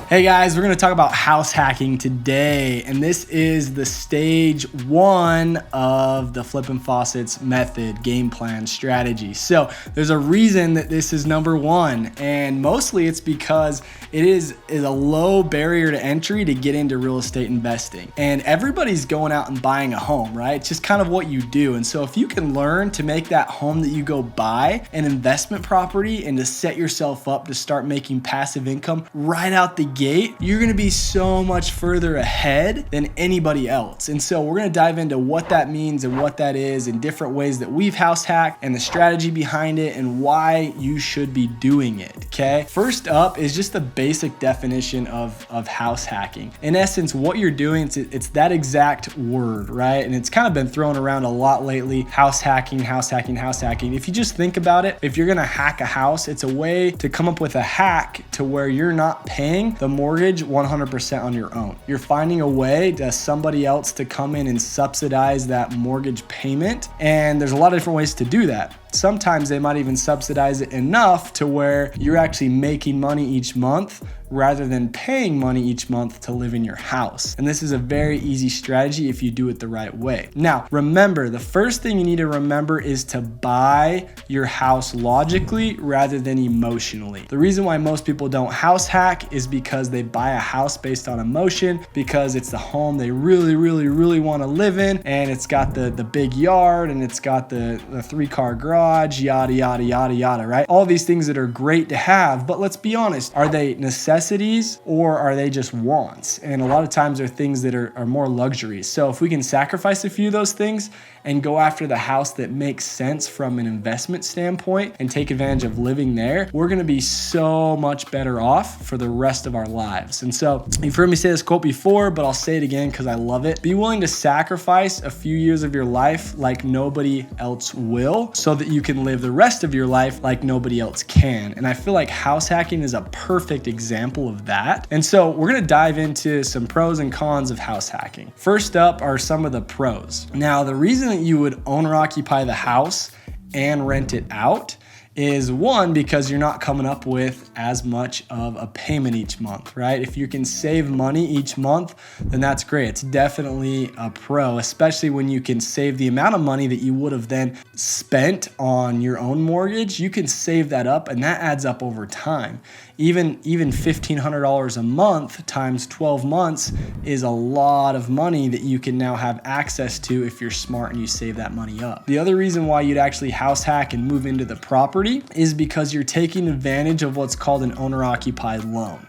Hey guys, we're going to talk about house hacking today, and this is the stage 1 of the Brody Fausett's method, game plan, strategy. So there's a reason that this is number 1, and mostly it's because it is a low barrier to entry to get into real estate investing. And everybody's going out and buying a home, right? It's just kind of what you do. And so if you can learn to make that home that you go buy an investment property and to set yourself up to start making passive income right out the gate, you're gonna be so much further ahead than anybody else. And so we're gonna dive into what that means and what that is and different ways that we've house hacked and the strategy behind it and why you should be doing it, okay? First up is just the basic definition of house hacking. In essence, what you're doing, it's that exact word, right? And it's kind of been thrown around a lot lately, house hacking, house hacking, house hacking. If you just think about it, if you're gonna hack a house, it's a way to come up with a hack to where you're not paying the mortgage 100% on your own. You're finding a way to somebody else to come in and subsidize that mortgage payment. And there's a lot of different ways to do that. Sometimes they might even subsidize it enough to where you're actually making money each month rather than paying money each month to live in your house. And this is a very easy strategy if you do it the right way. Now, remember, the first thing you need to remember is to buy your house logically rather than emotionally. The reason why most people don't house hack is because they buy a house based on emotion, because it's the home they really want to live in, and it's got the big yard and it's got the 3-car garage, yada, yada, yada, yada, right? All these things that are great to have, but let's be honest, are they necessities or are they just wants? And a lot of times they're things that are more luxuries. So if we can sacrifice a few of those things and go after the house that makes sense from an investment standpoint and take advantage of living there, we're gonna be so much better off for the rest of our lives. And so you've heard me say this quote before, but I'll say it again because I love it. Be willing to sacrifice a few years of your life like nobody else will, so that you can live the rest of your life like nobody else can. And I feel like house hacking is a perfect example of that. And so we're gonna dive into some pros and cons of house hacking. First up are some of the pros. Now, the reason that you would own or occupy the house and rent it out is, one, because you're not coming up with as much of a payment each month, right? If you can save money each month, then that's great. It's definitely a pro, especially when you can save the amount of money that you would have then spent on your own mortgage. You can save that up, and that adds up over time. Even $1,500 a month times 12 months is a lot of money that you can now have access to if you're smart and you save that money up. The other reason why you'd actually house hack and move into the property is because you're taking advantage of what's called an owner-occupied loan.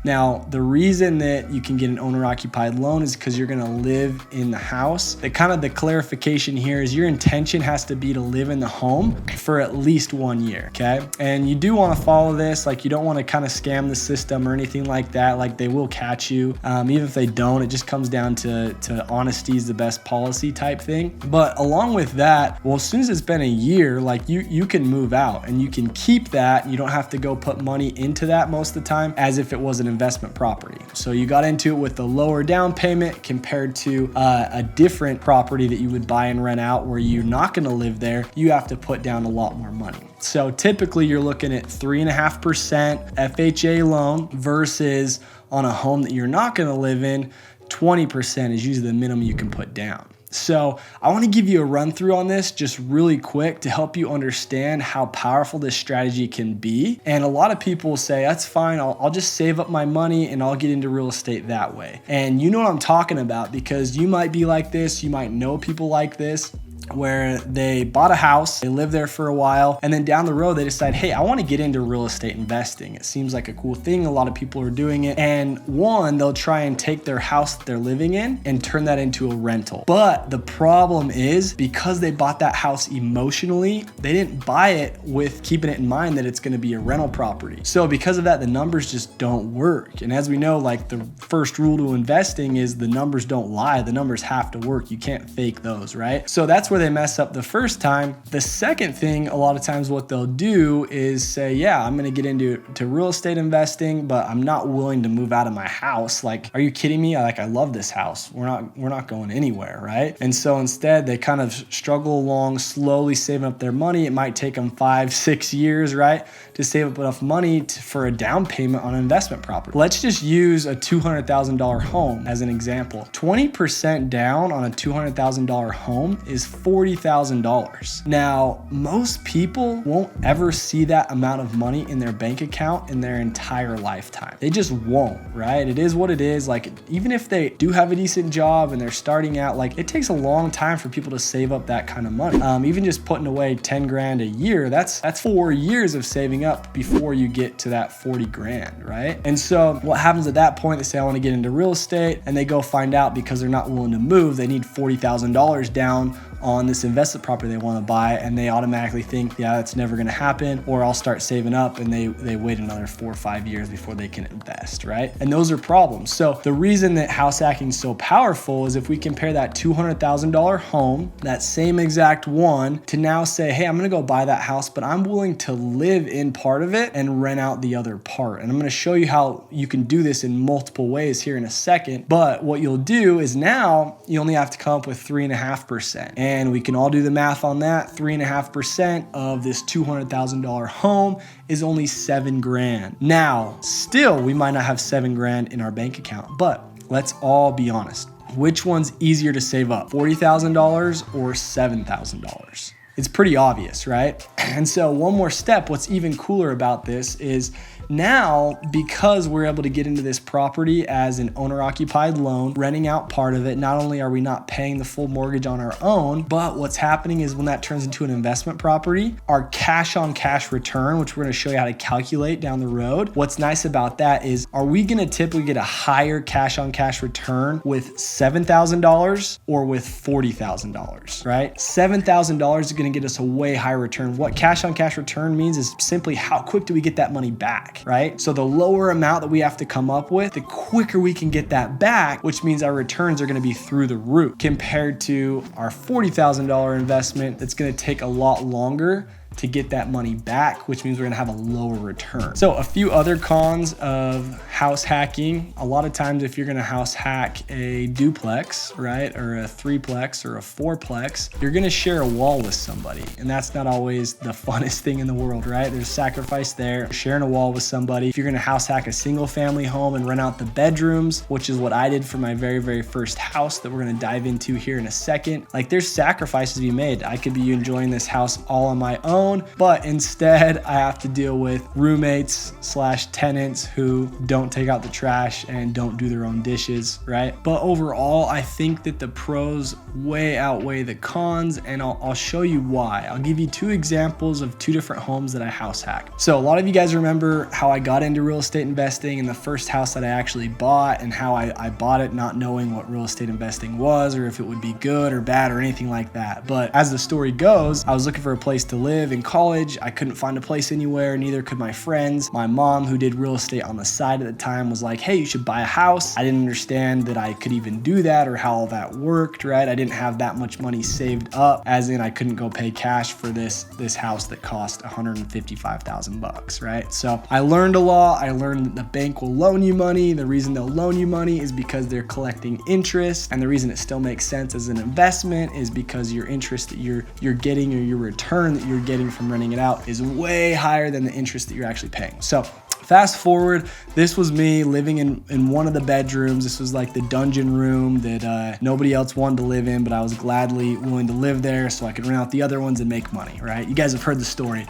Now, the reason that you can get an owner-occupied loan is because you're gonna live in the house. The clarification here is your intention has to be to live in the home for at least 1 year, okay? And you do wanna follow this, like you don't wanna kind of scam the system or anything like that, like they will catch you. Even if they don't, it just comes down to honesty is the best policy type thing. But along with that, well, as soon as it's been a year, like you can move out and you can keep that. You don't have to go put money into that most of the time as if it was an investment property. So you got into it with a lower down payment compared to a different property that you would buy and rent out where you're not going to live there. You have to put down a lot more money. So typically you're looking at 3.5% FHA loan versus on a home that you're not going to live in, 20% is usually the minimum you can put down. So I want to give you a run through on this just really quick to help you understand how powerful this strategy can be. And a lot of people say, that's fine, I'll just save up my money and I'll get into real estate that way. And you know what I'm talking about, because you might be like this, you might know people like this, where they bought a house, they lived there for a while, and then down the road they decide, hey, I want to get into real estate investing. It seems like a cool thing. A lot of people are doing it. And one, they'll try and take their house that they're living in and turn that into a rental. But the problem is, because they bought that house emotionally, they didn't buy it with keeping it in mind that it's going to be a rental property. So because of that, the numbers just don't work. And as we know, like the first rule to investing is the numbers don't lie. The numbers have to work. You can't fake those, right? So that's that's where they mess up the first time. The second thing, a lot of times what they'll do is say, yeah, I'm going to get into real estate investing, but I'm not willing to move out of my house. Like, are you kidding me? I love this house. We're not going anywhere, right? And so instead they kind of struggle along, slowly saving up their money. It might take them 5-6 years, right, to save up enough money for a down payment on an investment property. Let's just use a $200,000 home as an example. 20% down on a $200,000 home is $40,000. Now, most people won't ever see that amount of money in their bank account in their entire lifetime. They just won't, right? It is what it is. Like, even if they do have a decent job and they're starting out, like, it takes a long time for people to save up that kind of money. Even just putting away 10 grand a year, that's 4 years of saving up before you get to that 40 grand, right? And so what happens at that point, they say, I want to get into real estate, and they go find out because they're not willing to move, they need $40,000 down on this investment property they want to buy, and they automatically think, yeah, that's never going to happen, or I'll start saving up, and they wait another 4 or 5 years before they can invest, right? And those are problems. So the reason that house hacking is so powerful is if we compare that $200,000 home, that same exact one, to now say, hey, I'm going to go buy that house, but I'm willing to live in part of it and rent out the other part. And I'm going to show you how you can do this in multiple ways here in a second. But what you'll do is now you only have to come up with 3.5%. And we can all do the math on that. 3.5% of this $200,000 home is only 7 grand. Now, still, we might not have 7 grand in our bank account, but let's all be honest. Which one's easier to save up, $40,000 or $7,000? It's pretty obvious, right? And so one more step, what's even cooler about this is now, because we're able to get into this property as an owner-occupied loan, renting out part of it, not only are we not paying the full mortgage on our own, but what's happening is when that turns into an investment property, our cash-on-cash return, which we're going to show you how to calculate down the road, what's nice about that is, are we going to typically get a higher cash-on-cash return with $7,000 or with $40,000, right? $7,000 is going to get us a way higher return. What cash-on-cash return means is simply how quick do we get that money back? Right? So the lower amount that we have to come up with, the quicker we can get that back, which means our returns are going to be through the roof compared to our $40,000 investment that's going to take a lot longer to get that money back, which means we're gonna have a lower return. So a few other cons of house hacking. A lot of times if you're gonna house hack a duplex, right, or a 3-plex or a 4-plex, you're gonna share a wall with somebody. And that's not always the funnest thing in the world, right? There's sacrifice there, sharing a wall with somebody. If you're gonna house hack a single family home and rent out the bedrooms, which is what I did for my very, very first house that we're gonna dive into here in a second, like there's sacrifices to be made. I could be enjoying this house all on my own, but instead I have to deal with roommates / tenants who don't take out the trash and don't do their own dishes, right? But overall, I think that the pros way outweigh the cons, and I'll show you why. I'll give you 2 examples of 2 different homes that I house hacked. So a lot of you guys remember how I got into real estate investing and the first house that I actually bought, and how I bought it not knowing what real estate investing was or if it would be good or bad or anything like that. But as the story goes, I was looking for a place to live in college. I couldn't find a place anywhere, neither could my friends. My mom, who did real estate on the side at the time, was like, hey, you should buy a house. I didn't understand that I could even do that or how all that worked, right? I didn't have that much money saved up, as in I couldn't go pay cash for this house that cost $155,000, right? So I learned a lot. I learned that the bank will loan you money. The reason they'll loan you money is because they're collecting interest, and the reason it still makes sense as an investment is because your interest that you're getting, or your return that you're getting from renting it out, is way higher than the interest that you're actually paying. So fast forward, this was me living in one of the bedrooms. This was like the dungeon room that nobody else wanted to live in, but I was gladly willing to live there so I could rent out the other ones and make money, right? You guys have heard the story.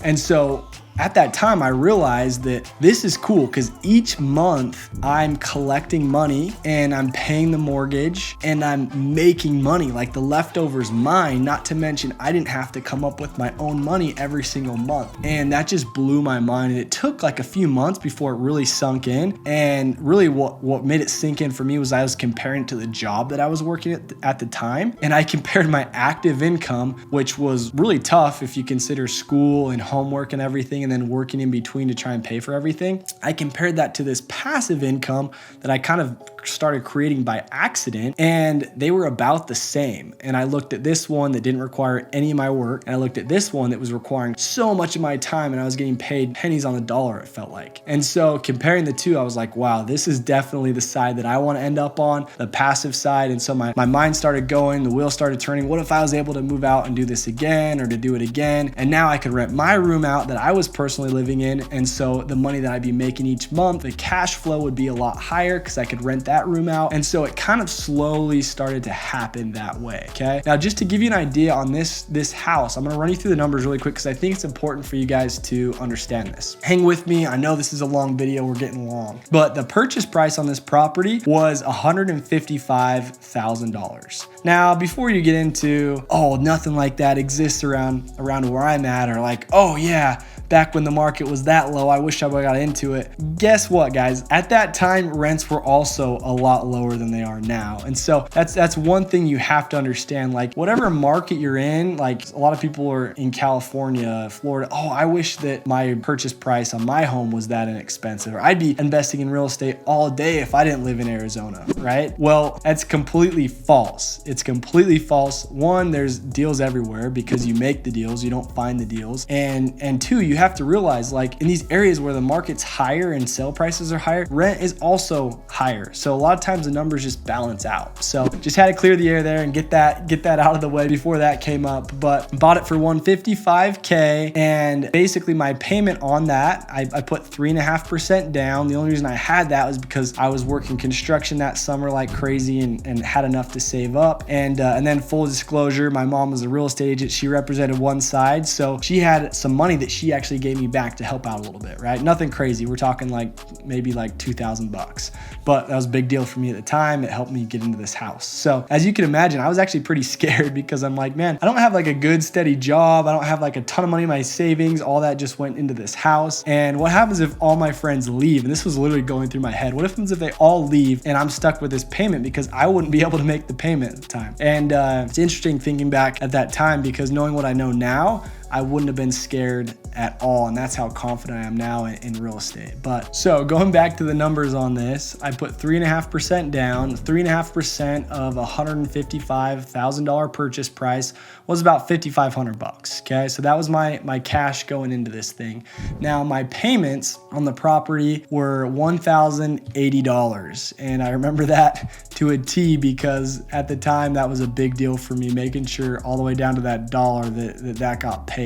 And so at that time, I realized that this is cool because each month I'm collecting money and I'm paying the mortgage and I'm making money. Like the leftovers mine, not to mention I didn't have to come up with my own money every single month. And that just blew my mind. And it took like a few months before it really sunk in. And really what made it sink in for me was I was comparing it to the job that I was working at the time. And I compared my active income, which was really tough if you consider school and homework and everything everything and then working in between to try and pay for everything. I compared that to this passive income that I kind of started creating by accident, and they were about the same. And I looked at this one that didn't require any of my work, and I looked at this one that was requiring so much of my time, and I was getting paid pennies on the dollar, it felt like. And so comparing the two, I was like, wow, this is definitely the side that I want to end up on, the passive side. And so my mind started going, the wheels started turning. What if I was able to move out and do this again, or to do it again? And now I could rent my room out that I was personally living in. And so the money that I'd be making each month, the cash flow would be a lot higher because I could rent that room out. And so it kind of slowly started to happen that way. Okay. Now, just to give you an idea on this house, I'm going to run you through the numbers really quick because I think it's important for you guys to understand this. Hang with me. I know this is a long video. We're getting long, but the purchase price on this property was $155,000. Now, before you get into, oh, nothing like that exists around where I'm at, or like, oh yeah, back when the market was that low, I wish I would have got into it. Guess what, guys? At that time, rents were also a lot lower than they are now. And so that's one thing you have to understand. Like, whatever market you're in, like a lot of people are in California, Florida, oh, I wish that my purchase price on my home was that inexpensive, or I'd be investing in real estate all day if I didn't live in Arizona, right? Well, that's completely false. It's completely false. One, there's deals everywhere because you make the deals, you don't find the deals. And two, you have to realize, like, in these areas where the market's higher and sale prices are higher, rent is also higher. So a lot of times the numbers just balance out. So just had to clear the air there and get that out of the way before that came up. But bought it for $155K, and basically my payment on that, I put 3.5% down. The only reason I had that was because I was working construction that summer like crazy and had enough to save up. And then full disclosure, my mom was a real estate agent. She represented one side, so she had some money that she actually gave me back to help out a little bit, right? Nothing crazy. We're talking like maybe like $2,000, but that was a big deal for me at the time. It helped me get into this house. So as you can imagine, I was actually pretty scared because I'm like, man, I don't have like a good steady job. I don't have like a ton of money in my savings. All that just went into this house. And what happens if all my friends leave? And this was literally going through my head. What happens if they all leave and I'm stuck with this payment because I wouldn't be able to make the payment at the time? And it's interesting thinking back at that time, because knowing what I know now, I wouldn't have been scared at all. And that's how confident I am now in real estate. But so going back to the numbers on this, I put 3.5% down. 3.5% of $155,000 purchase price was about $5,500. Okay. So that was my cash going into this thing. Now my payments on the property were $1,080. And I remember that to a T, because at the time that was a big deal for me, making sure all the way down to that dollar that got paid.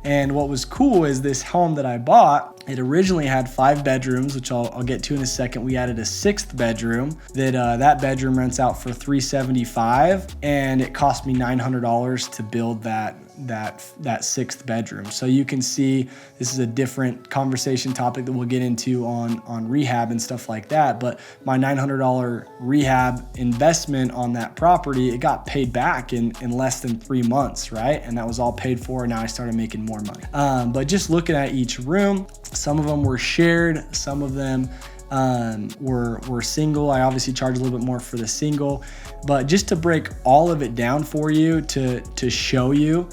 And what was cool is this home that I bought, it originally had 5 bedrooms, which I'll get to in a second. We added a 6th bedroom that bedroom rents out for $375, and it cost me $900 to build that 6th bedroom. So you can see this is a different conversation topic that we'll get into on rehab and stuff like that. But my $900 rehab investment on that property, it got paid back in less than 3 months, right? And that was all paid for. And now I started making more money. But just looking at each room, some of them were shared, some of them were single. I obviously charge a little bit more for the single, but just to break all of it down for you to show you,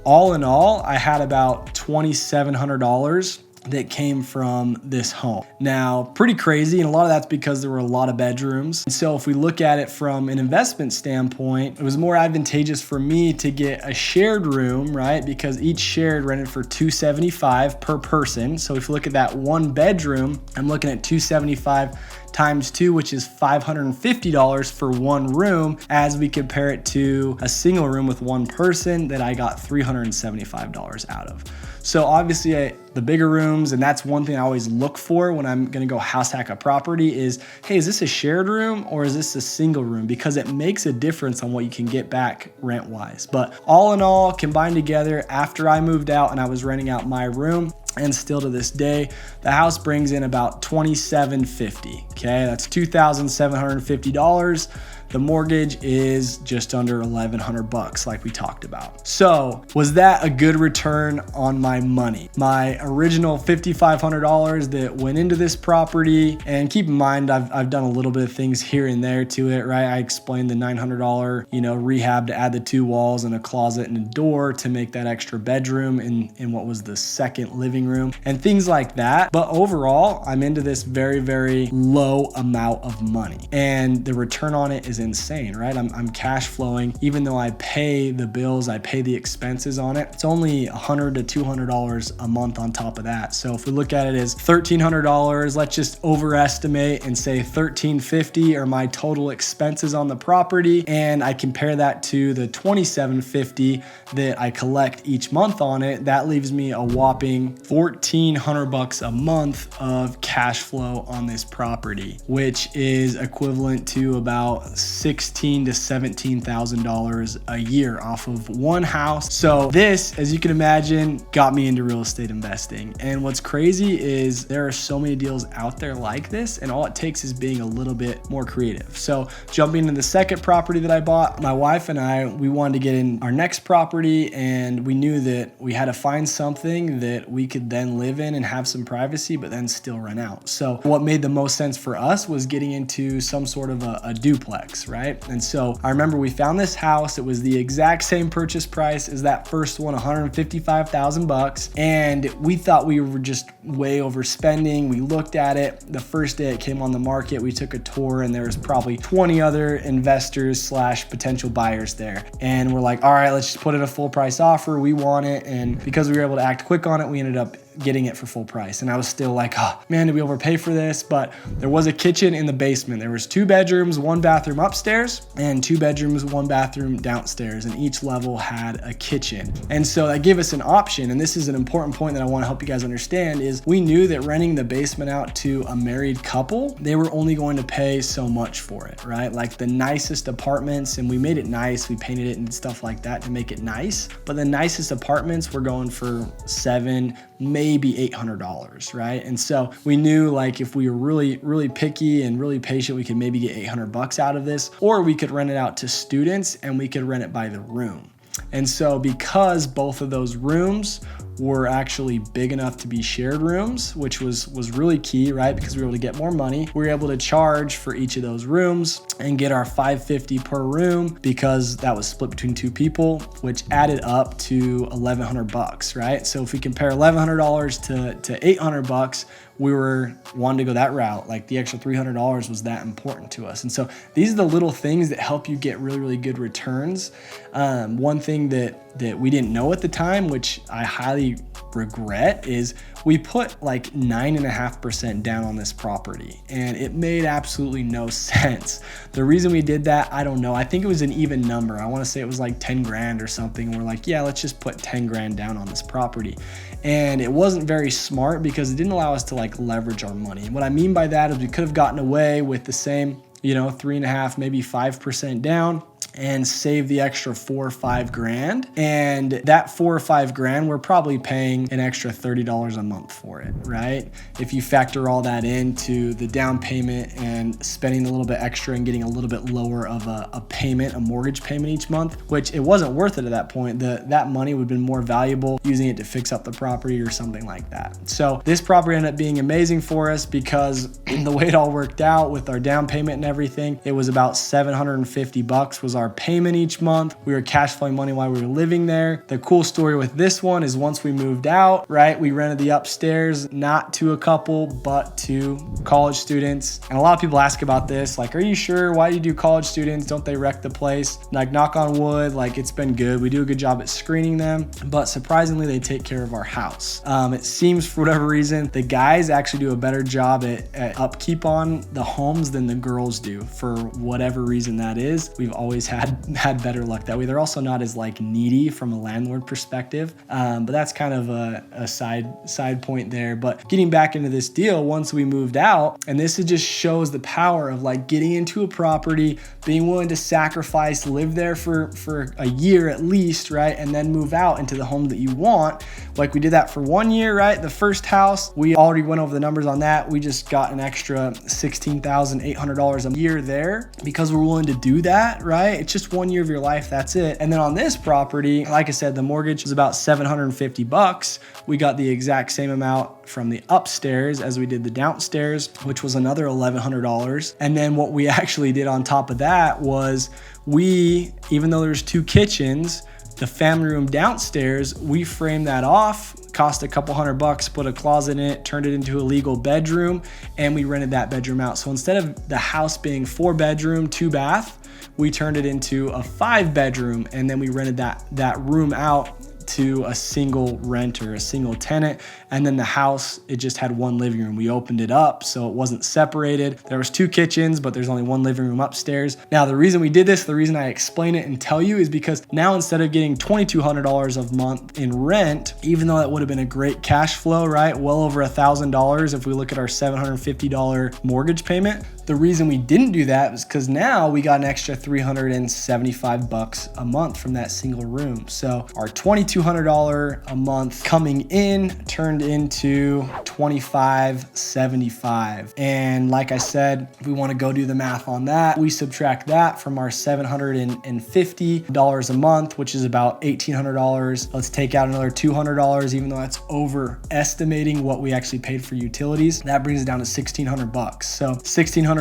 all in all, I had about $2,700 that came from this home. Now, pretty crazy, and a lot of that's because there were a lot of bedrooms. And so if we look at it from an investment standpoint, it was more advantageous for me to get a shared room, right? Because each shared rented for $275 per person. So if you look at that one bedroom, I'm looking at $275 times 2, which is $550 for one room, as we compare it to a single room with one person that I got $375 out of. So obviously the bigger rooms, and that's one thing I always look for when I'm gonna go house hack a property is, hey, is this a shared room or is this a single room? Because it makes a difference on what you can get back rent wise. But all in all, combined together, after I moved out and I was renting out my room, and still to this day, the house brings in about $2,750. Okay, that's $2,750. The mortgage is just under $1,100 like we talked about. So was that a good return on my money? My original $5,500 that went into this property, and keep in mind, I've done a little bit of things here and there to it, right? I explained the $900, rehab to add the 2 walls and a closet and a door to make that extra bedroom in what was the second living room and things like that. But overall, I'm into this very, very low amount of money, and the return on it is insane, right? I'm cash flowing. Even though I pay the bills, I pay the expenses on it, it's only $100 to $200 a month on top of that. So if we look at it as $1,300, let's just overestimate and say $1,350 are my total expenses on the property, and I compare that to the $2,750 that I collect each month on it, that leaves me a whopping $1,400 a month of cash flow on this property, which is equivalent to about $16,000 to $17,000 a year off of one house. So this, as you can imagine, got me into real estate investing. And what's crazy is there are so many deals out there like this, and all it takes is being a little bit more creative. So jumping into the second property that I bought, my wife and I, we wanted to get in our next property, and we knew that we had to find something that we could then live in and have some privacy, but then still rent out. So what made the most sense for us was getting into some sort of a duplex, right? And so I remember we found this house. It was the exact same purchase price as that first one, $155,000. And we thought we were just way overspending. We looked at it. The first day it came on the market, we took a tour, and there was probably 20 other investors / potential buyers there. And we're like, all right, let's just put it a full price offer. We want it. And because we were able to act quick on it, we ended up getting it for full price. And I was still like, oh man, did we overpay for this? But there was a kitchen in the basement. There was 2 bedrooms, 1 bathroom upstairs, and 2 bedrooms, 1 bathroom downstairs. And each level had a kitchen. And so that gave us an option. And this is an important point that I want to help you guys understand is we knew that renting the basement out to a married couple, they were only going to pay so much for it, right? Like the nicest apartments, and we made it nice. We painted it and stuff like that to make it nice. But the nicest apartments were going for $700, maybe $800, right? And so we knew like if we were really, really picky and really patient, we could maybe get $800 out of this, or we could rent it out to students and we could rent it by the room. And so because both of those rooms were actually big enough to be shared rooms, which was really key, right? Because we were able to get more money. We were able to charge for each of those rooms and get our $550 per room because that was split between 2 people, which added up to $1,100, right? So if we compare $1,100 to $800, we were wanting to go that route. Like the extra $300 was that important to us. And so these are the little things that help you get really, really good returns. One thing that we didn't know at the time, which I highly regret, is we put like 9.5% down on this property, and it made absolutely no sense. The reason we did that, I don't know. I think it was an even number. I want to say it was like 10 grand or something. We're like, yeah, let's just put 10 grand down on this property. And it wasn't very smart because it didn't allow us to like leverage our money. And what I mean by that is we could have gotten away with the same, 3.5, maybe 5% down, and save the extra 4 or 5 grand. And that 4 or 5 grand, we're probably paying an extra $30 a month for it, right? If you factor all that into the down payment and spending a little bit extra and getting a little bit lower of a payment, a mortgage payment each month, which it wasn't worth it at that point. That money would have been more valuable using it to fix up the property or something like that. So this property ended up being amazing for us because the way it all worked out with our down payment and everything, it was about $750 was our payment each month. We were cash flowing money while we were living there. The cool story with this one is once we moved out, right, we rented the upstairs, not to a couple, but to college students. And a lot of people ask about this, like, are you sure? Why do you do college students? Don't they wreck the place? Like, knock on wood, like it's been good. We do a good job at screening them, but surprisingly, they take care of our house. It seems for whatever reason, the guys actually do a better job at upkeep on the homes than the girls do. For whatever reason that is, we've always had had better luck that way. They're also not as like needy from a landlord perspective, but that's kind of a side point there. But getting back into this deal, once we moved out, and this just shows the power of like getting into a property, being willing to sacrifice, live there for a year at least, right? And then move out into the home that you want. Like we did that for 1 year, right? The first house, we already went over the numbers on that. We just got an extra $16,800 a year there because we're willing to do that, right? It's just 1 year of your life, that's it. And then on this property, like I said, the mortgage was about $750. We got the exact same amount from the upstairs as we did the downstairs, which was another $1,100. And then what we actually did on top of that was even though there's 2 kitchens, the family room downstairs, we framed that off, cost a couple $100, put a closet in it, turned it into a legal bedroom, and we rented that bedroom out. So instead of the house being 4 bedroom, 2 bath, we turned it into a 5 bedroom, and then we rented that room out to a single renter, a single tenant. And then the house, it just had 1 living room. We opened it up so it wasn't separated. There was 2 kitchens, but there's only 1 living room upstairs. Now, the reason we did this, the reason I explain it and tell you is because now instead of getting $2,200 a month in rent, even though that would have been a great cash flow, right? Well over $1,000 if we look at our $750 mortgage payment. The reason we didn't do that is because now we got an extra $375 a month from that single room. So our $2,200 a month coming in turned into $2,575. And like I said, if we want to go do the math on that, we subtract that from our $750 a month, which is about $1,800. Let's take out another $200, even though that's overestimating what we actually paid for utilities. That brings it down to $1,600. So $1,600,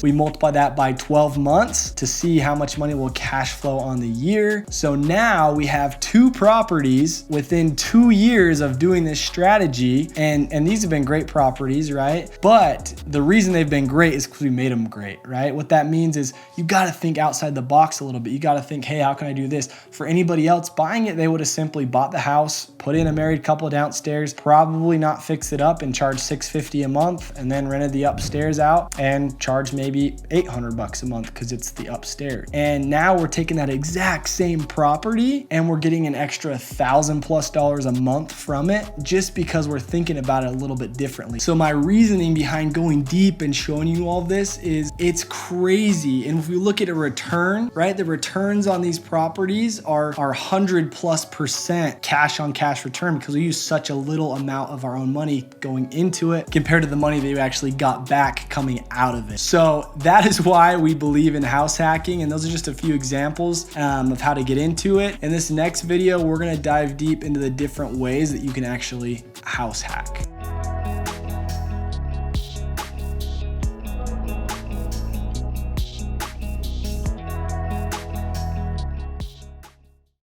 we multiply that by 12 months to see how much money will cash flow on the year. So now we have 2 properties within 2 years of doing this strategy. And these have been great properties, right? But the reason they've been great is because we made them great, right? What that means is you got to think outside the box a little bit. You got to think, hey, how can I do this? For anybody else buying it, they would have simply bought the house, put in a married couple downstairs, probably not fix it up and charge $650 a month, and then rented the upstairs out and charge maybe $800 a month because it's the upstairs. And now we're taking that exact same property and we're getting an extra $1,000+ a month from it just because we're thinking about it a little bit differently. So my reasoning behind going deep and showing you all this is it's crazy. And if we look at a return, right, the returns on these properties are 100+% cash on cash return because we use such a little amount of our own money going into it compared to the money that we actually got back coming out of it. So that is why we believe in house hacking. And those are just a few examples of how to get into it. In this next video, we're going to dive deep into the different ways that you can actually house hack.